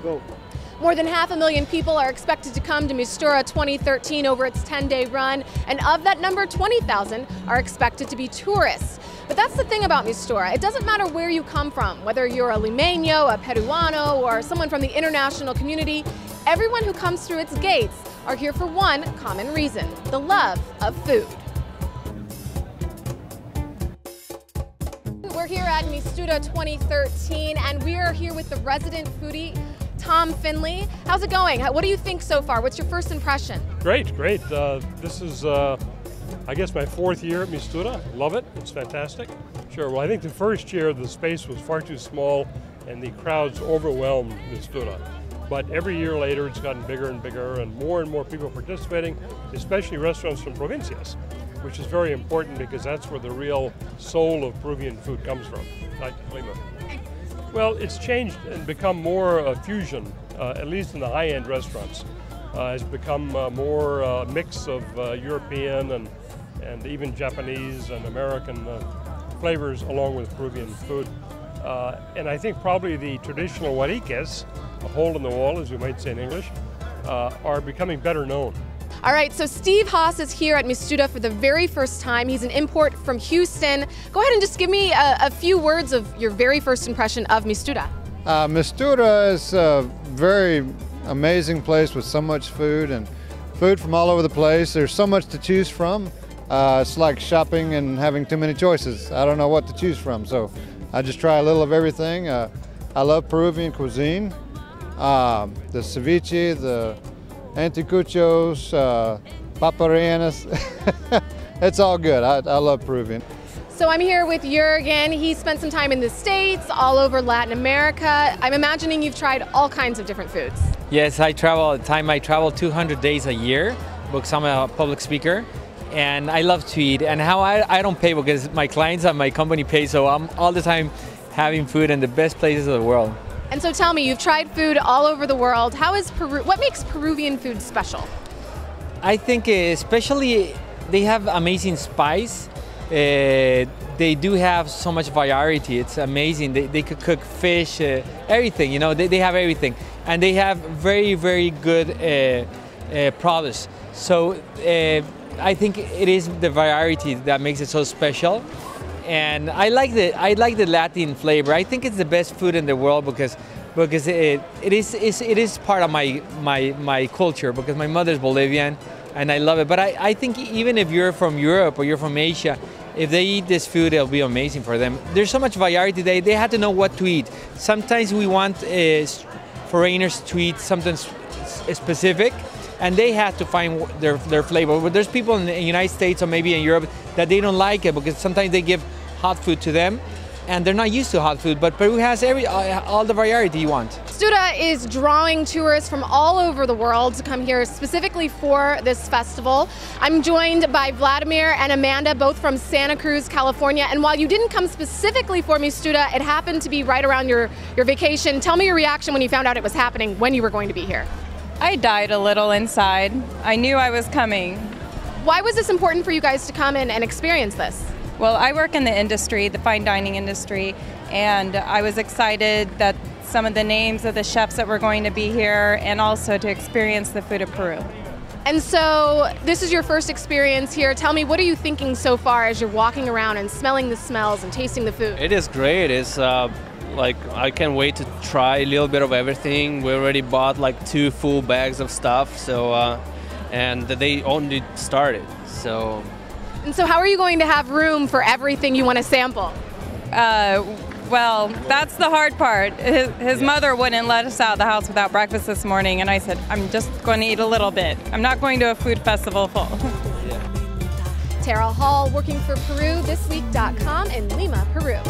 Go. More than 500,000 people are expected to come to MISTURA 2013 over its 10-day run, and of that number, 20,000 are expected to be tourists. But that's the thing about MISTURA. It doesn't matter where you come from, whether you're a Limeño, a Peruano, or someone from the international community, everyone who comes through its gates are here for one common reason: the love of food. We're here at MISTURA 2013, and we are here with the resident foodie, Tom Finley. How's it going? What do you think so far? What's your first impression? Great, great. This is, I guess, my 4th year at MISTURA. Love it. It's fantastic. Sure. Well, I think the first year the space was far too small and the crowds overwhelmed MISTURA. But every year later it's gotten bigger and bigger and more people participating, especially restaurants from provincias, which is very important because that's where the real soul of Peruvian food comes from, like Lima. Well, it's changed and become more a fusion, at least in the high-end restaurants. It's become more a mix of European and even Japanese and American flavors along with Peruvian food. And I think probably the traditional huariques, a hole in the wall, as we might say in English, are becoming better known. All right, so Steve Haas is here at MISTURA for the very first time. He's an import from Houston. Go ahead and just give me a few words of your very first impression of MISTURA. MISTURA is a very amazing place with so much food and food from all over the place. There's so much to choose from. It's like shopping and having too many choices. I don't know what to choose from, so I just try a little of everything. I love Peruvian cuisine. The ceviche, the anticuchos, paparenas. It's all good. I love Peruvian. So I'm here with Jurgen. He spent some time in the States, all over Latin America. I'm imagining you've tried all kinds of different foods. Yes, I travel all the time. I travel 200 days a year because I'm a public speaker. And I love to eat. And how I don't pay because my clients and my company pay, so I'm all the time having food in the best places of the world. And so tell me, you've tried food all over the world. How is Peru? What makes Peruvian food special? I think especially they have amazing spice. They do have so much variety. It's amazing. They could cook fish, everything. You know, they have everything, and they have very, very good products. So I think it is the variety that makes it so special. And I like the Latin flavor. I think it's the best food in the world because it is part of my culture, because my mother's Bolivian and I love it. But I think even if you're from Europe or you're from Asia, if they eat this food, it'll be amazing for them. There's so much variety. They have to know what to eat. Sometimes we want foreigners to eat something specific, and they have to find their flavor. But there's people in the United States or maybe in Europe that they don't like it because sometimes they give hot food to them and they're not used to hot food. But Peru has all the variety you want. MISTURA is drawing tourists from all over the world to come here specifically for this festival. I'm joined by Vladimir and Amanda, both from Santa Cruz, California. And while you didn't come specifically for MISTURA, it happened to be right around your vacation. Tell me your reaction when you found out it was happening, when you were going to be here. I died a little inside. I knew I was coming. Why was this important for you guys to come in and experience this? Well, I work in the industry, the fine dining industry, and I was excited that some of the names of the chefs that were going to be here, and also to experience the food of Peru. And so this is your first experience here. Tell me, what are you thinking so far as you're walking around and smelling the smells and tasting the food? It is great. It's like, I can't wait to try a little bit of everything. We already bought like 2 full bags of stuff, so and they only started. So. And so how are you going to have room for everything you want to sample? Well, that's the hard part. His mother wouldn't let us out of the house without breakfast this morning, and I said, I'm just going to eat a little bit. I'm not going to a food festival full. Terra Hall, working for PeruThisWeek.com in Lima, Peru.